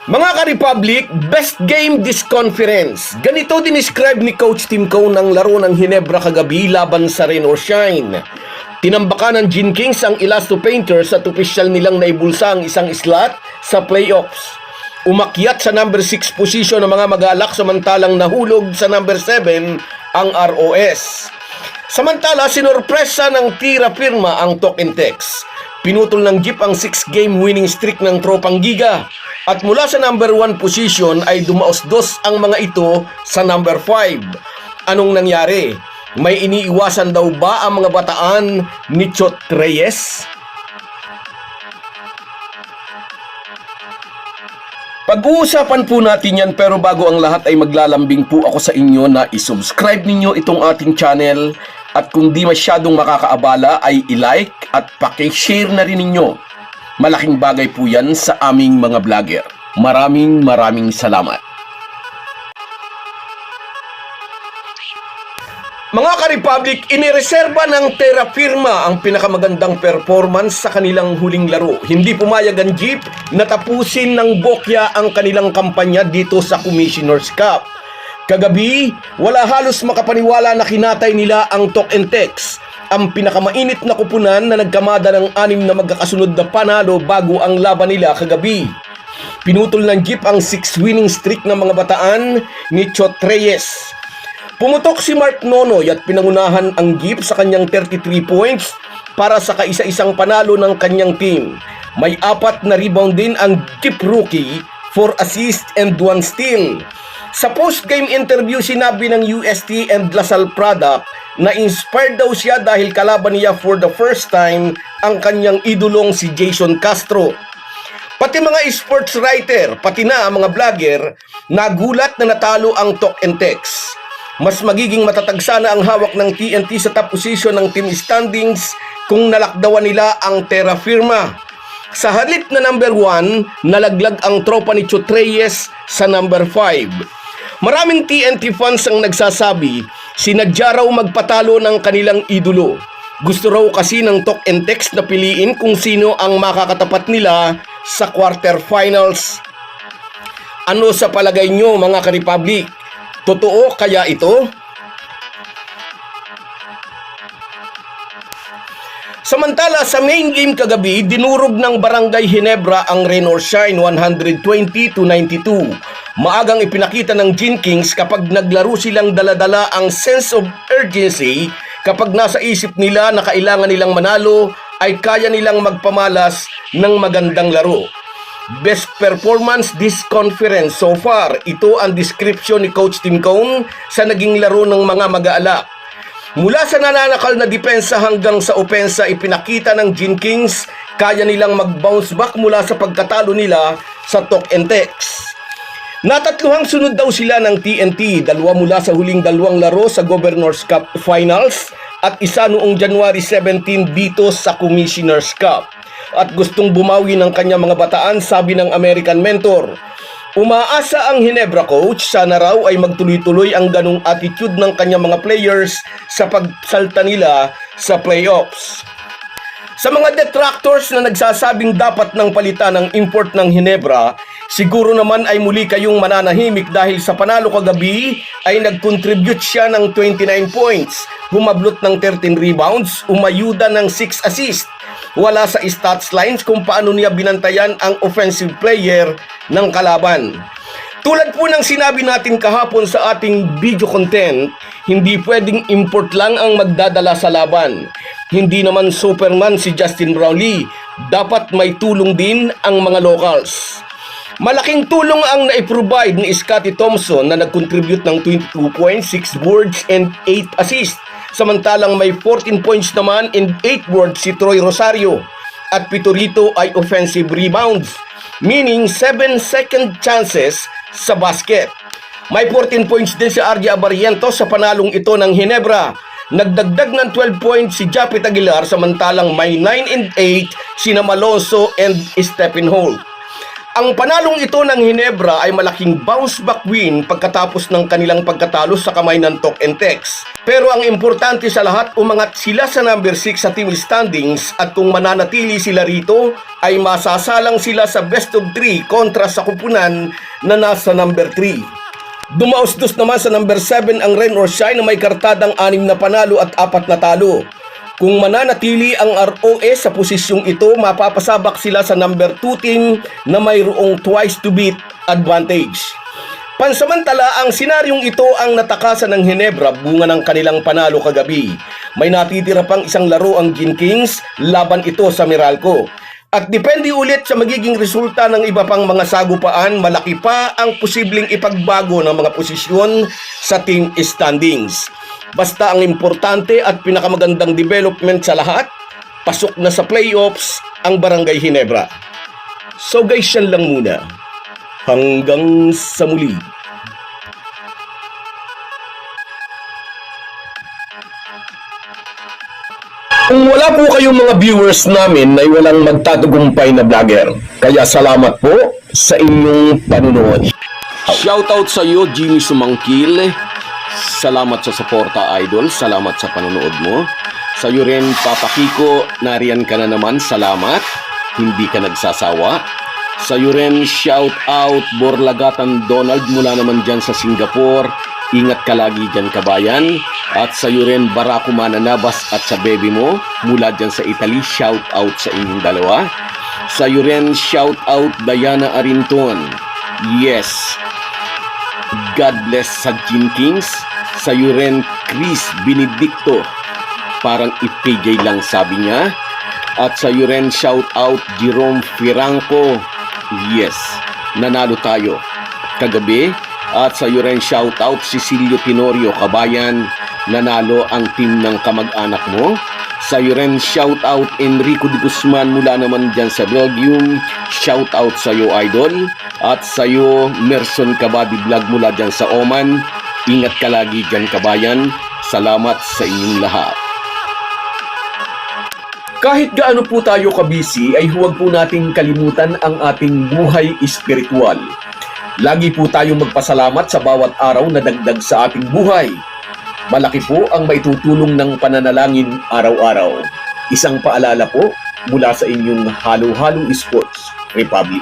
Mga ka-Republic, best game this conference. Ganito dinescribe ni Coach Tim Cone ang laro ng Ginebra kagabi laban sa Rain or Shine. Tinambakan ng Gin Kings ang Elasto Painters at opisyal nilang naibulsa ang isang slot sa playoffs. Umakyat sa number 6 position ng mga mag-aalak samantalang nahulog sa number 7 ang ROS. Samantala, sinorpresa ng tira firma ang Talk and Text. Pinutol ng jeep ang 6-game winning streak ng Tropang Giga. At mula sa number 1 position ay dumaos-dos ang mga ito sa number 5. Anong nangyari? May iniiwasan daw ba ang mga bataan ni Chot Reyes? Pag-uusapan po natin yan, pero bago ang lahat ay maglalambing po ako sa inyo na isubscribe ninyo itong ating channel at kung di masyadong makakaabala ay i-like at paki-share na rin ninyo. Malaking bagay po yan sa aming mga vlogger. Maraming salamat. Mga ka-Republic, inireserba ng Terra Firma ang pinakamagandang performance sa kanilang huling laro. Hindi pumayag ang Jeep na tapusin ng Bokya ang kanilang kampanya dito sa Commissioner's Cup. Kagabi, wala halos makapaniwala na kinatay nila ang Talk and Text, ang pinakamainit na kupunan na nagkamada ng 6 na magkakasunod na panalo bago ang laban nila kagabi. Pinutol ng Jeep ang 6 winning streak ng mga bataan ni Chot Reyes. Pumutok si Mark Nonoy at pinangunahan ang Jeep sa kanyang 33 points para sa kaisa-isang panalo ng kanyang team. May 4 na rebound din ang Jeep rookie, 4 assists and 1 steal. Sa post-game interview, sinabi ng UST and Lasal product na inspired daw siya dahil kalaban niya for the first time ang kanyang idolong si Jason Castro. Pati mga sports writer, pati na ang mga vlogger, nagulat na natalo ang Talk and Text. Mas magiging matatag sana ang hawak ng TNT sa top position ng team standings kung nalakdawan nila ang Terra Firma. Sa halip na number 1, nalaglag ang tropa ni Chot Reyes sa number 5. Maraming TNT fans ang nagsasabi, sinadya raw magpatalo ng kanilang idolo. Gusto raw kasi ng Talk and Text na piliin kung sino ang makakatapat nila sa quarterfinals. Ano sa palagay nyo mga ka-Republic? Totoo kaya ito? Samantala, sa main game kagabi, dinurog ng Barangay Ginebra ang Rain or Shine 120-92. Maagang ipinakita ng Gin Kings kapag naglaro silang dala-dala ang sense of urgency kapag nasa isip nila na kailangan nilang manalo ay kaya nilang magpamalas ng magandang laro. Best performance this conference so far. Ito ang description ni Coach Tim Cone sa naging laro ng mga mag-aalak. Mula sa nananakal na depensa hanggang sa opensa, ipinakita ng Gin Kings kaya nilang mag-bounce back mula sa pagkatalo nila sa Talk and Text. Natatluhang sunod daw sila ng TNT, 2 mula sa huling 2 laro sa Governor's Cup Finals at isa noong January 17 dito sa Commissioner's Cup. At gustong bumawi ng kanyang mga bataan, sabi ng American mentor. Umaasa ang Ginebra coach, sana raw ay magtuloy-tuloy ang ganong attitude ng kanyang mga players sa pagsalta nila sa playoffs. Sa mga detractors na nagsasabing dapat nang palitan ng import ng Ginebra, siguro naman ay muli kayong mananahimik dahil sa panalo kagabi ay nag-contribute siya ng 29 points, humablot ng 13 rebounds, umayuda ng 6 assists. Wala sa stats lines kung paano niya binantayan ang offensive player ng kalaban. Tulad po ng sinabi natin kahapon sa ating video content, hindi pwedeng import lang ang magdadala sa laban. Hindi naman Superman si Justin Brownlee, dapat may tulong din ang mga locals. Malaking tulong ang naiprovide ni Scottie Thompson na nag-contribute ng 22 points, 6 boards and 8 assists. Samantalang may 14 points naman and 8 boards si Troy Rosario at 7 rito ay offensive rebounds, meaning 7 second chances sa basket. May 14 points din si RJ Abariento sa panalong ito ng Ginebra. Nagdagdag ng 12 points si Japit Aguilar samantalang may 9 and 8 sina Malonzo and Stephen Holt. Ang panalong ito ng Ginebra ay malaking bounce back win pagkatapos ng kanilang pagkatalo sa kamay ng Tok and Tex. Pero ang importante sa lahat, umangat sila sa number 6 sa team standings at kung mananatili sila rito, ay masasalang sila sa best of 3 kontra sa kupunan na nasa number 3. Dumaustos naman sa number 7 ang Rain or Shine na may kartadang 6 na panalo at 4 na talo. Kung mananatili ang ROS sa posisyong ito, mapapasabak sila sa number 2 team na mayroong twice to beat advantage. Pansamantala, ang senaryong ito ang natakasan ng Ginebra bunga ng kanilang panalo kagabi. May natitira pang isang laro ang Gin Kings laban ito sa Meralco. At depende ulit sa magiging resulta ng iba pang mga sagupaan, malaki pa ang posibleng ipagbago ng mga posisyon sa team standings. Basta ang importante at pinakamagandang development sa lahat, pasok na sa playoffs ang Barangay Ginebra. So guys, yan lang muna. Hanggang sa muli. Kung wala po kayong mga viewers namin ay walang magtatagumpay na vlogger. Kaya salamat po sa inyong panunood. Shoutout sa iyo, Jimmy Sumangkil. Salamat sa suporta, idol. Salamat sa panonood mo. Sa iyo rin, Papa Kiko, nariyan ka na naman. Salamat. Hindi ka nagsasawa. Sa iyo rin, shout out Borlagatan Donald mula naman dyan sa Singapore. Ingat ka lagi dyan, kabayan. At sa iyo rin, Barako Mananabas at sa baby mo mula dyan sa Italy. Shout out sa inyong dalawa. Sa iyo rin, shout out Diana Arinton. Yes. God bless sa Gin Kings. Sa iyo rin, Chris Benedicto. Parang ipigay lang sabi niya. At sa iyo rin, shout out Jerome Firanco. Yes, nanalo tayo kagabi. At sa iyo rin, shout out Cecilio Tenorio, kabayan. Nanalo ang team ng kamag-anak mo. Sa iyo rin, shout out Enrico de Guzman mula naman dyan sa Belgium. Shout out sa iyo, idol. At sa iyo, Merson Kabadi Vlog mula dyan sa Oman. Ingat ka lagi dyan, kabayan. Salamat sa inyong lahat. Kahit gaano po tayo kabisi, ay huwag po nating kalimutan ang ating buhay espiritual. Lagi po tayong magpasalamat sa bawat araw na dagdag sa ating buhay. Malaki po ang maitutulong ng pananalangin araw-araw. Isang paalala po mula sa inyong Halo-Halo Sports Republic.